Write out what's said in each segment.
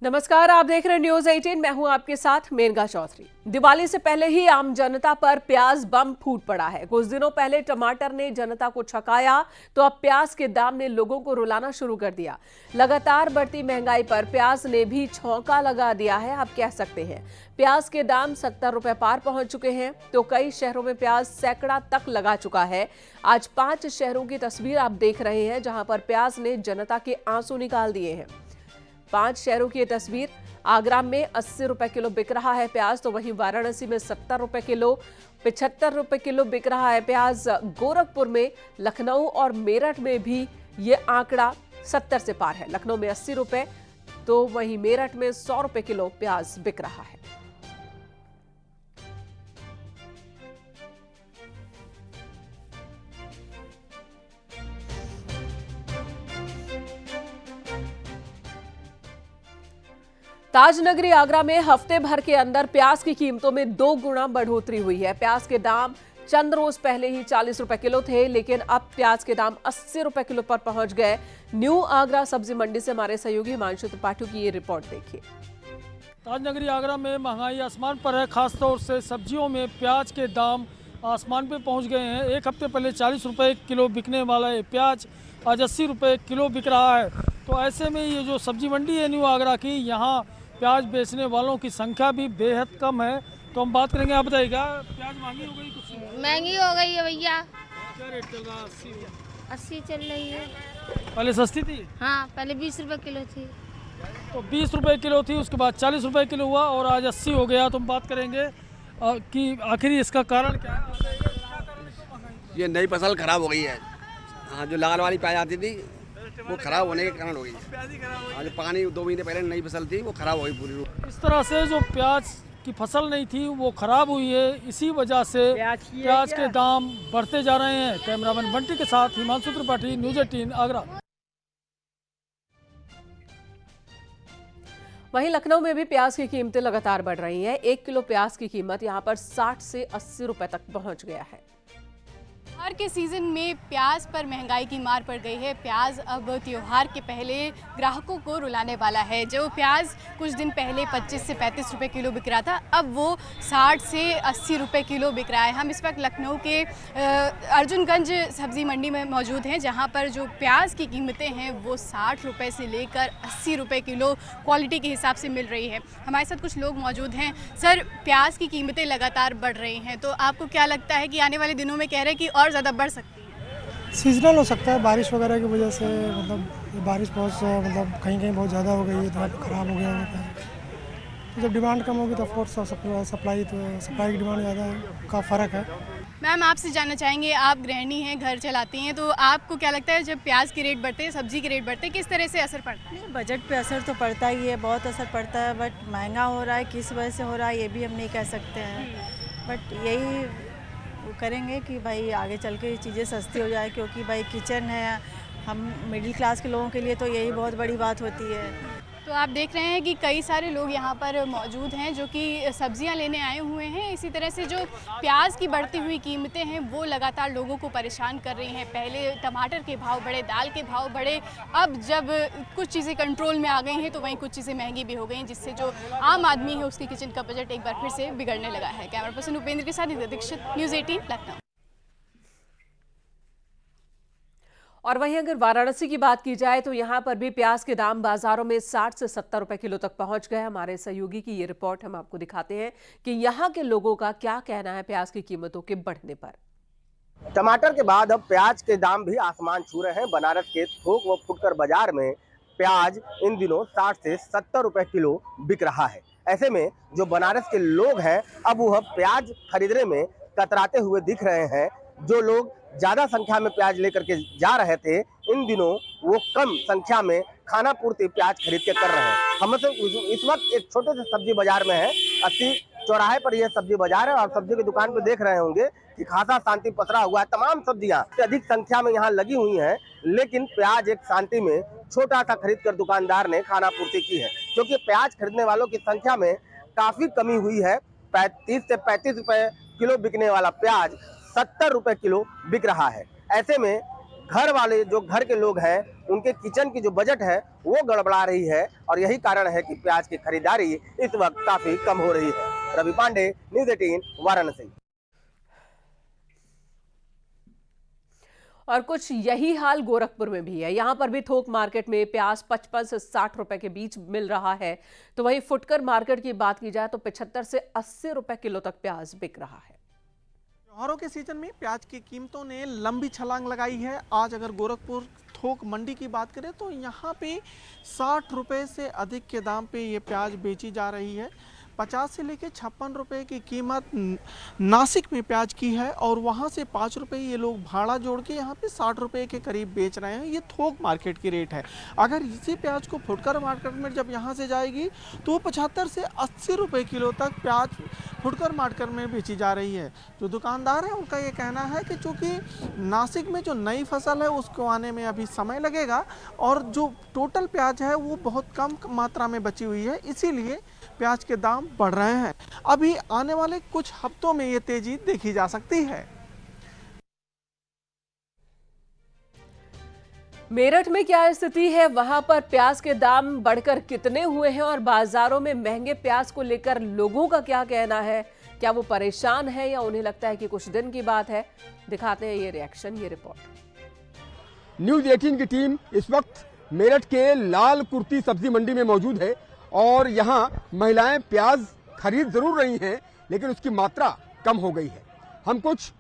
नमस्कार, आप देख रहे हैं न्यूज 18। मैं हूं आपके साथ मेनका चौधरी। दिवाली से पहले ही आम जनता पर प्याज बम फूट पड़ा है। कुछ दिनों पहले टमाटर ने जनता को छकाया तो अब प्याज के दाम ने लोगों को रुलाना शुरू कर दिया। लगातार बढ़ती महंगाई पर प्याज ने भी छौंका लगा दिया है, आप कह सकते हैं। प्याज के दाम 70 रुपए पार पहुंच चुके हैं तो कई शहरों में प्याज सैकड़ा तक लगा चुका है। आज 5 शहरों की तस्वीर आप देख रहे हैं जहां पर प्याज ने जनता के आंसू निकाल दिए हैं। 5 शहरों की ये तस्वीर। आगरा में 80 रुपए किलो बिक रहा है प्याज, तो वहीं वाराणसी में 70 रुपए किलो, 75 रुपए किलो बिक रहा है प्याज। गोरखपुर में, लखनऊ और मेरठ में भी ये आंकड़ा 70 से पार है। लखनऊ में 80 रुपए तो वहीं मेरठ में 100 रुपए किलो प्याज बिक रहा है। ताजनगरी आगरा में हफ्ते भर के अंदर प्याज की कीमतों में 2 गुना बढ़ोतरी हुई है। प्याज के दाम चंद रोज पहले ही 40 रुपए किलो थे, लेकिन अब प्याज के दाम 80 रुपए किलो पर पहुंच गए। न्यू आगरा सब्जी मंडी से हमारे सहयोगी हिमांशु त्रिपाठी की ये रिपोर्ट देखिए। ताजनगरी आगरा में महंगाई आसमान पर है। खासतौर से सब्जियों में प्याज के दाम आसमान पे पहुंच गए हैं। एक हफ्ते पहले 40 रुपए किलो बिकने वाला है प्याज आज 80 रुपए किलो बिक रहा है। तो ऐसे में ये जो सब्जी मंडी है न्यू आगरा की, यहाँ प्याज बेचने वालों की संख्या भी बेहद कम है। तो हम बात करेंगे, आप बताइएगा प्याज महंगी हो गई? कुछ महंगी हो गई है भैया। क्या रेट चल रहा है? 80 चल रही है। पहले सस्ती थी? हाँ, पहले 20 रुपए किलो थी। तो 20 रुपए किलो थी, उसके बाद 40 रुपए किलो हुआ और आज 80 हो गया। तो हम बात करेंगे कि आखिर इसका कारण क्या है। ये नई फसल खराब हो गई है। हाँ, जो लाल वाली प्याज आती थी वो खराब होने के कारण हो गई। आज पानी 2 महीने पहले नई फसल थी वो खराब हो गई पूरी रूप। इस तरह से जो प्याज की फसल नहीं थी वो खराब हुई है, इसी वजह से प्याज के दाम बढ़ते जा रहे हैं। कैमरामैन बंटी के साथ हिमांशु त्रिपाठी, न्यूज 18 आगरा। वहीं लखनऊ में भी प्याज की कीमतें लगातार बढ़ रही हैं। 1 किलो प्याज की कीमत यहां पर 60 से 80 रुपए तक पहुंच गया है। त्योहार के सीजन में प्याज पर महंगाई की मार पड़ गई है। प्याज अब त्योहार के पहले ग्राहकों को रुलाने वाला है। जो प्याज कुछ दिन पहले 25 से 35 रुपए किलो बिक रहा था, अब वो 60 से 80 रुपए किलो बिक रहा है। हम इस वक्त लखनऊ के अर्जुनगंज सब्जी मंडी में मौजूद हैं, जहां पर जो प्याज की कीमतें हैं वो 60 रुपए से लेकर 80 रुपए किलो क्वालिटी के हिसाब से मिल रही है। हमारे साथ कुछ लोग मौजूद हैं। सर, प्याज की कीमतें लगातार बढ़ रही हैं, तो आपको क्या लगता है कि आने वाले दिनों में कह रहे हैं कि और ज़्यादा बढ़ सकती है? सीजनल हो सकता है, बारिश वगैरह की वजह से। बारिश बहुत कहीं कहीं बहुत ज़्यादा हो गई है तो ख़राब हो गया होता है। तो जब डिमांड कम होगी तो ऑफकोर्स सप्लाई की डिमांड ज़्यादा का फ़र्क है। मैम, आपसे जानना चाहेंगे, आप गृहिणी हैं, घर चलाती हैं, तो आपको क्या लगता है जब प्याज के रेट बढ़ते हैं, सब्जी के रेट बढ़ते हैं, किस तरह से असर पड़ता है? बजट पे असर तो पड़ता ही है, बहुत असर पड़ता है। बट महंगा हो रहा है, किस वजह से हो रहा है ये भी हम नहीं कह सकते हैं। बट यही करेंगे कि भाई आगे चल के चीज़ें सस्ती हो जाए, क्योंकि भाई किचन है, हम मिडिल क्लास के लोगों के लिए तो यही बहुत बड़ी बात होती है। तो आप देख रहे हैं कि कई सारे लोग यहाँ पर मौजूद हैं जो कि सब्जियाँ लेने आए हुए हैं। इसी तरह से जो प्याज की बढ़ती हुई कीमतें हैं वो लगातार लोगों को परेशान कर रही हैं। पहले टमाटर के भाव बढ़े, दाल के भाव बढ़े, अब जब कुछ चीज़ें कंट्रोल में आ गई हैं तो वहीं कुछ चीज़ें महंगी भी हो गई हैं, जिससे जो आम आदमी है उसकी किचन का बजट एक बार फिर से बिगड़ने लगा है। कैमरा पर्सन उपेंद्र के साथ दीक्षित, न्यूज़ 18 लखनऊ। और वहीं अगर वाराणसी की बात की जाए तो यहां पर भी प्याज के दाम बाजारों में 60 से 70 रुपए किलो तक पहुंच गए। हमारे सहयोगी की ये रिपोर्ट हम आपको दिखाते हैं कि यहां के लोगों का क्या कहना है प्याज की कीमतों के बढ़ने पर। टमाटर के बाद अब प्याज के दाम भी आसमान छू रहे हैं। बनारस के थोक व फुटकर बाजार में प्याज इन दिनों 60 से 70 रुपए किलो बिक रहा है। ऐसे में जो बनारस के लोग हैं अब वह प्याज खरीदने में कतराते हुए दिख रहे हैं। जो लोग ज्यादा संख्या में प्याज लेकर के जा रहे थे, इन दिनों वो कम संख्या में खाना पूर्ति प्याज खरीद के कर रहे हैं। हम इस वक्त एक छोटे से सब्जी बाजार में है। 80 चौराहे पर यह सब्जी बाजार है और सब्जी की दुकान पे देख रहे होंगे कि खासा शांति पसरा हुआ है। तमाम सब्जियां अधिक संख्या में यहाँ लगी हुई हैं, लेकिन प्याज एक शांति में छोटा सा खरीद कर दुकानदार ने खाना पूर्ति की है, क्योंकि प्याज खरीदने वालों की संख्या में काफी कमी हुई है। 30 से 35 रुपए किलो बिकने वाला प्याज 70 रुपए किलो बिक रहा है। ऐसे में घर वाले जो घर के लोग हैं उनके किचन की जो बजट है वो गड़बड़ा रही है और यही कारण है कि प्याज की खरीदारी इस वक्त काफी कम हो रही है। रवि पांडे, न्यूज़ 18, वाराणसी। और कुछ यही हाल गोरखपुर में भी है। यहां पर भी थोक मार्केट में प्याज 55 से 60 रुपए के बीच मिल रहा है, तो वहीं फुटकर मार्केट की बात की जाए तो 75 से 80 रुपए किलो तक प्याज बिक रहा है। त्योहारों के सीजन में प्याज की कीमतों ने लंबी छलांग लगाई है। आज अगर गोरखपुर थोक मंडी की बात करें तो यहाँ पे 60 रुपए से अधिक के दाम पे ये प्याज बेची जा रही है। 50 से लेकर 56 रुपए की कीमत नासिक में प्याज की है और वहाँ से 5 रुपए ये लोग भाड़ा जोड़ के यहाँ पे 60 रुपए के करीब बेच रहे हैं। ये थोक मार्केट की रेट है। अगर इसी प्याज को फुटकर मार्केट में जब यहाँ से जाएगी तो 75 से 80 रुपए किलो तक प्याज फुटकर मार्केट में बेची जा रही है। जो दुकानदार है उनका ये कहना है कि चूँकि नासिक में जो नई फसल है उसको आने में अभी समय लगेगा और जो टोटल प्याज है वो बहुत कम मात्रा में बची हुई है, इसीलिए प्याज के दाम बढ़ रहे हैं। अभी आने वाले कुछ हफ्तों में ये तेजी देखी जा सकती है। मेरठ में क्या स्थिति है, वहां पर प्याज के दाम बढ़कर कितने हुए हैं और बाजारों में महंगे प्याज को लेकर लोगों का क्या कहना है? क्या वो परेशान है या उन्हें लगता है कि कुछ दिन की बात है? दिखाते हैं ये रिएक्शन, ये रिपोर्ट। न्यूज़ 18 की टीम इस वक्त मेरठ के लाल कुर्ती सब्जी मंडी में मौजूद है और यहाँ महिलाएं प्याज खरीद जरूर रही हैं, लेकिन उसकी मात्रा कम हो गई है। हम कुछ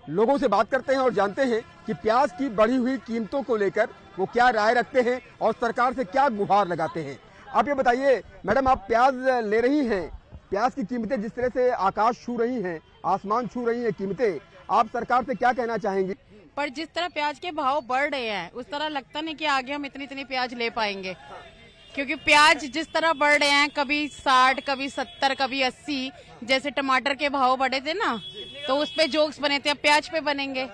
लोगों से बात करते हैं और जानते हैं कि प्याज की बढ़ी हुई कीमतों को लेकर वो क्या राय रखते हैं और सरकार से क्या गुहार लगाते हैं। आप ये बताइए मैडम, आप प्याज ले रही हैं, प्याज की कीमतें जिस तरह से आकाश छू रही हैं, आसमान छू रही हैं कीमतें, आप सरकार से क्या कहना चाहेंगी? पर जिस तरह प्याज के भाव बढ़ रहे हैं उस तरह लगता नहीं कि आगे हम इतनी प्याज ले पाएंगे, क्योंकि प्याज जिस तरह बढ़ रहे हैं, कभी 60, कभी 70, कभी 80, जैसे टमाटर के भाव बढ़े थे ना, तो उस पे जोक्स बने थे, अब प्याज पे बनेंगे।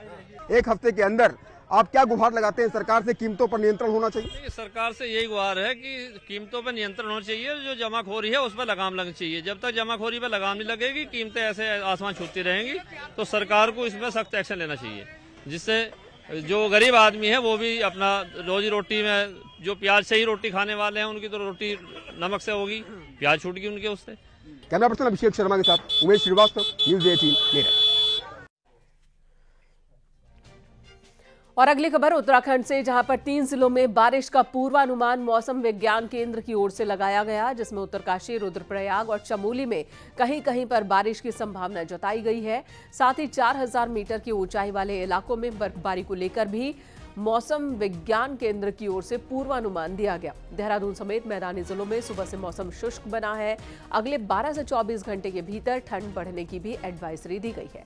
एक हफ्ते के अंदर आप क्या गुहार लगाते हैं? सरकार से कीमतों पर नियंत्रण होना चाहिए। सरकार से यही गुहार है कि कीमतों पर नियंत्रण होना चाहिए, जो जमाखोरी है उस पर लगाम लगनी चाहिए। जब तक जमाखोरी पर लगाम नहीं लगेगी, कीमतें ऐसे आसमान छूती रहेंगी, तो सरकार को इसमें सख्त एक्शन लेना चाहिए, जिससे जो गरीब आदमी है वो भी अपना रोजी रोटी में, जो प्याज से ही रोटी खाने वाले हैं उनकी तो रोटी नमक से होगी, प्याज छूट गई उनके उससे। कैमरा पर्सन अभिषेक शर्मा के साथ उमेश श्रीवास्तव, न्यूज़ 18 मेरठ। और अगली खबर उत्तराखंड से, जहां पर 3 जिलों में बारिश का पूर्वानुमान मौसम विज्ञान केंद्र की ओर से लगाया गया, जिसमें उत्तरकाशी, रुद्रप्रयाग और चमोली में कहीं कहीं पर बारिश की संभावना जताई गई है। साथ ही 4000 मीटर की ऊंचाई वाले इलाकों में बर्फबारी को लेकर भी मौसम विज्ञान केंद्र की ओर से पूर्वानुमान दिया गया। देहरादून समेत मैदानी जिलों में सुबह से मौसम शुष्क बना है। अगले 12 से 24 घंटे के भीतर ठंड बढ़ने की भी एडवाइजरी दी गई है।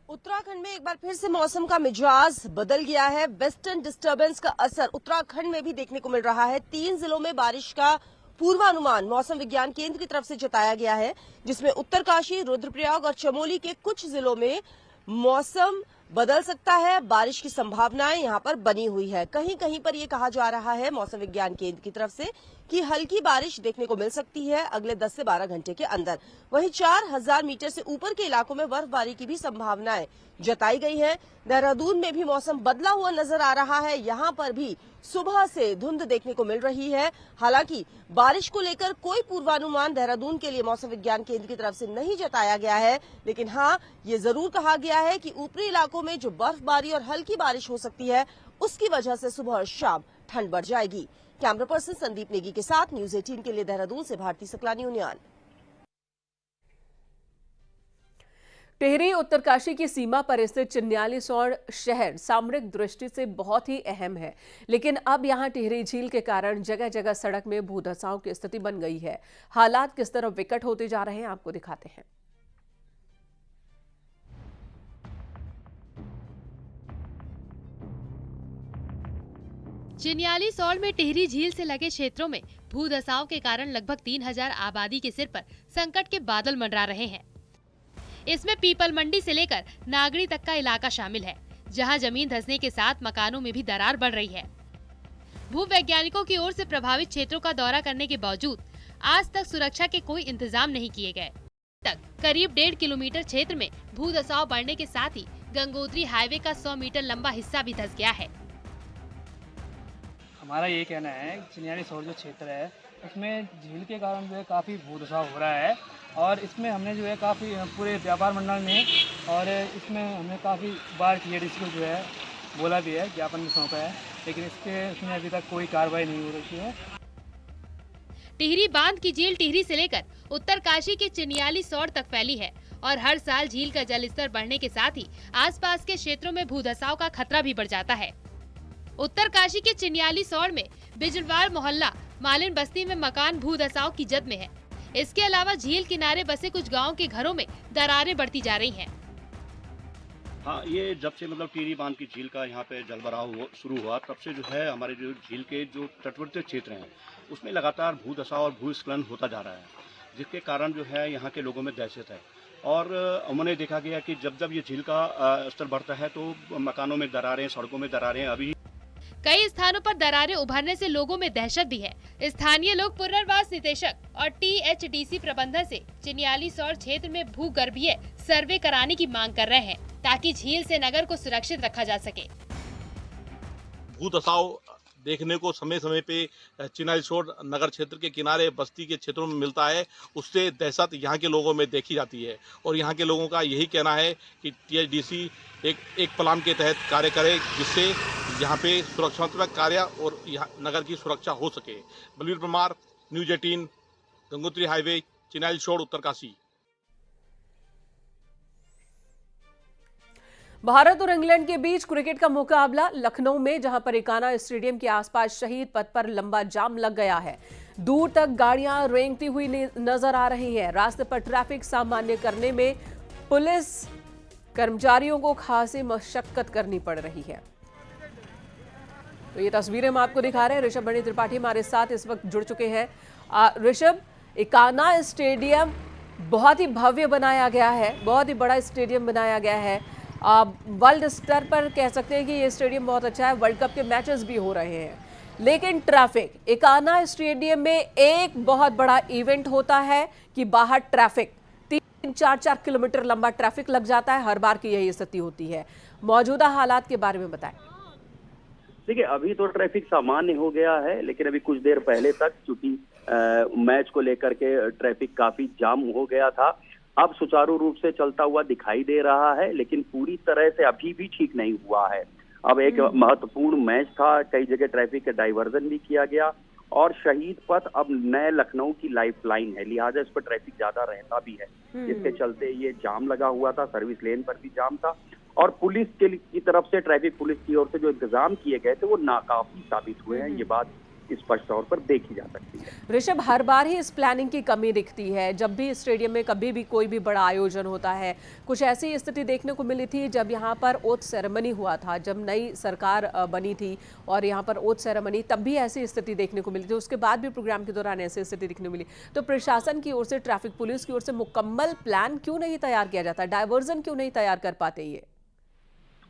उत्तराखंड में एक बार फिर से मौसम का मिजाज बदल गया है। वेस्टर्न डिस्टर्बेंस का असर उत्तराखंड में भी देखने को मिल रहा है। 3 जिलों में बारिश का पूर्वानुमान मौसम विज्ञान केंद्र की तरफ से जताया गया है, जिसमें उत्तरकाशी, रुद्रप्रयाग और चमोली के कुछ जिलों में मौसम बदल सकता है। बारिश की संभावनाएं यहां पर बनी हुई है। कहीं कहीं पर यह कहा जा रहा है मौसम विज्ञान केंद्र की तरफ से कि हल्की बारिश देखने को मिल सकती है अगले 10 से 12 घंटे के अंदर। वहीं 4000 मीटर से ऊपर के इलाकों में बर्फबारी की भी संभावनाएं जताई गई है। देहरादून में भी मौसम बदला हुआ नजर आ रहा है। यहां पर भी सुबह से धुंध देखने को मिल रही है। हालांकि बारिश को लेकर कोई पूर्वानुमान देहरादून के लिए मौसम विज्ञान केंद्र की तरफ से नहीं जताया गया है, लेकिन हाँ, ये जरूर कहा गया है कि ऊपरी इलाकों में जो बर्फबारी और हल्की बारिश हो सकती है, उसकी वजह से सुबह और शाम ठंड बढ़ जाएगी। कैमरा पर्सन संदीप नेगी के साथ न्यूज़ 18 के लिए देहरादून से भारती सकलानी उनियाल। टिहरी उत्तरकाशी की सीमा पर स्थित चिन्यालीसौड़ शहर सामरिक दृष्टि से बहुत ही अहम है, लेकिन अब यहां टिहरी झील के कारण जगह जगह सड़क में भूधसाव की स्थिति बन गई है। हालात किस तरह विकट होते जा रहे हैं, आपको दिखाते हैं। चिन्यालीसौड़ में टिहरी झील से लगे क्षेत्रों में भूधसाव के कारण लगभग 3000 आबादी के सिर पर संकट के बादल मंडरा रहे हैं। इसमें पीपल मंडी से लेकर नागड़ी तक का इलाका शामिल है, जहां जमीन धंसने के साथ मकानों में भी दरार बढ़ रही है। भूवैज्ञानिकों की ओर से प्रभावित क्षेत्रों का दौरा करने के बावजूद आज तक सुरक्षा के कोई इंतजाम नहीं किए गए। तक करीब 1.5 किलोमीटर क्षेत्र में भूधसाव बढ़ने के साथ ही गंगोत्री हाईवे का 100 मीटर लंबा हिस्सा भी धंस गया है। हमारा ये कहना है चिनियाली सौर जो क्षेत्र है उसमें झील के कारण जो है काफ़ी भूधसाव हो रहा है और इसमें हमने जो है काफ़ी पूरे व्यापार मंडल ने और इसमें हमने काफ़ी बार TADC को जो है बोला भी है, ज्ञापन भी सौंपा है, लेकिन इसमें अभी तक कोई कार्रवाई नहीं हो रही है। टिहरी बांध की झील टिहरी से लेकर उत्तरकाशी के चिनियाली सौर तक फैली है और हर साल झील का जलस्तर बढ़ने के साथ ही आसपास के क्षेत्रों में भूधसाव का खतरा भी बढ़ जाता है। उत्तरकाशी के चिनियाली सौर में बिजलवाड़ मोहल्ला मालिन बस्ती में मकान भूधसाव की जद में है। इसके अलावा झील किनारे बसे कुछ गाँव के घरों में दरारें बढ़ती जा रही हैं। हाँ, ये जब से मतलब टिहरी बांध की झील का यहाँ पे जल भराव शुरू हुआ तब से जो है हमारे जो झील के जो तटवर्ती क्षेत्र हैं उसमें लगातार भूधसाव और भूस्खलन होता जा रहा है, जिसके कारण जो है यहाँ के लोगों में दहशत है। और उन्होंने देखा गया कि जब जब ये झील का स्तर बढ़ता है तो मकानों में दरारें, सड़कों में दरारें, अभी कई स्थानों पर दरारें उभरने से लोगों में दहशत भी है। स्थानीय लोग पुनर्वास निदेशक और THDC प्रबंधन से चिनियाली सौर क्षेत्र में भूगर्भीय सर्वे कराने की मांग कर रहे हैं ताकि झील से नगर को सुरक्षित रखा जा सके। भूधसाव देखने को समय समय पे चिनियाली सौर नगर क्षेत्र के किनारे बस्ती के क्षेत्रों में मिलता है, उससे दहशत यहाँ के लोगों में देखी जाती है और यहाँ के लोगों का यही कहना है कि THDC एक प्लान के तहत कार्य करे जिससे यहाँ पे सुरक्षात्मक कार्य और यहाँ नगर की सुरक्षा हो सके। बलवीर परमार, न्यूज़ 18, गंगोत्री हाईवे, चिनियाली सौर, उत्तरकाशी। भारत और इंग्लैंड के बीच क्रिकेट का मुकाबला लखनऊ में, जहां पर इकाना स्टेडियम के आसपास शहीद पथ पर लंबा जाम लग गया है। दूर तक गाड़ियां रेंगती हुई नजर आ रही हैं। रास्ते पर ट्रैफिक सामान्य करने में पुलिस कर्मचारियों को खासी मशक्कत करनी पड़ रही है। तो ये तस्वीरें हम आपको दिखा रहे हैं। ऋषभ बणी त्रिपाठी हमारे साथ इस वक्त जुड़ चुके हैं। ऋषभ, इकाना स्टेडियम बहुत ही भव्य बनाया गया है, बहुत ही बड़ा स्टेडियम बनाया गया है। वर्ल्ड स्तर पर कह सकते हैं कि ये स्टेडियम बहुत अच्छा है, वर्ल्ड कप के मैचेस भी हो रहे हैं, लेकिन ट्रैफिक, इकाना स्टेडियम में एक बहुत बड़ा इवेंट होता है कि बाहर ट्रैफिक 3-4 किलोमीटर लंबा ट्रैफिक लग जाता है। हर बार की यही स्थिति होती है। मौजूदा हालात के बारे में बताएं। देखिए, अभी तो ट्रैफिक सामान्य हो गया है, लेकिन अभी कुछ देर पहले तक चूंकि मैच को लेकर के ट्रैफिक काफी जाम हो गया था, अब सुचारू रूप से चलता हुआ दिखाई दे रहा है, लेकिन पूरी तरह से अभी भी ठीक नहीं हुआ है। अब एक महत्वपूर्ण मैच था, कई जगह ट्रैफिक का डाइवर्जन भी किया गया और शहीद पथ अब नए लखनऊ की लाइफलाइन है, लिहाजा इस पर ट्रैफिक ज्यादा रहता भी है, जिसके चलते ये जाम लगा हुआ था। सर्विस लेन पर भी जाम था और पुलिस की तरफ से, ट्रैफिक पुलिस की ओर से जो इंतजाम किए गए थे वो नाकाफी साबित हुए हैं। ये बात स्पष्ट तौर पर देखी जा सकती है। ऋषभ, हर बार ही इस प्लानिंग की कमी दिखती है। जब भी स्टेडियम में कभी भी कोई भी बड़ा आयोजन होता है, कुछ ऐसी स्थिति देखने को मिली थी जब यहाँ पर ओथ सेरेमनी हुआ था, जब नई सरकार बनी थी और यहाँ पर ओथ सेरेमनी, तब भी ऐसी स्थिति देखने को मिली थी। उसके बाद भी प्रोग्राम के दौरान ऐसी स्थिति देखने को मिली। तो प्रशासन की ओर से, ट्रैफिक पुलिस की ओर से मुकम्मल प्लान क्यों नहीं तैयार किया जाता, डायवर्जन क्यों नहीं तैयार कर पाते ये?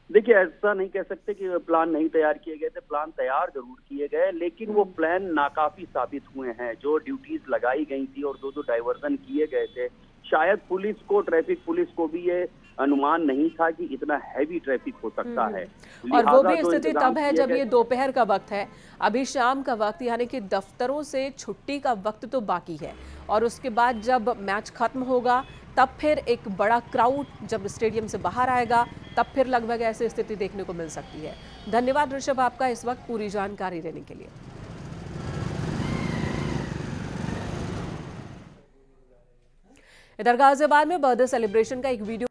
देखिए, ऐसा नहीं कह सकते कि प्लान नहीं तैयार किए गए थे, प्लान तैयार जरूर किए गए, लेकिन वो प्लान नाकाफी साबित हुए हैं। जो ड्यूटीज लगाई गई थी और जो डाइवर्जन किए गए थे, शायद पुलिस को, ट्रैफिक पुलिस को भी ये अनुमान नहीं था कि इतना हैवी ट्रैफिक हो सकता है। और वो भी स्थिति तब है जब ये दोपहर का वक्त है, अभी शाम का वक्त, यानी कि दफ्तरों से छुट्टी का वक्त तो बाकी है और उसके बाद जब मैच खत्म होगा तब फिर एक बड़ा क्राउड जब स्टेडियम से बाहर आएगा, तब फिर लगभग ऐसी स्थिति देखने को मिल सकती है। धन्यवाद ऋषभ आपका इस वक्त पूरी जानकारी देने के लिए। इधर गाजियाबाद में बर्थडे सेलिब्रेशन का एक वीडियो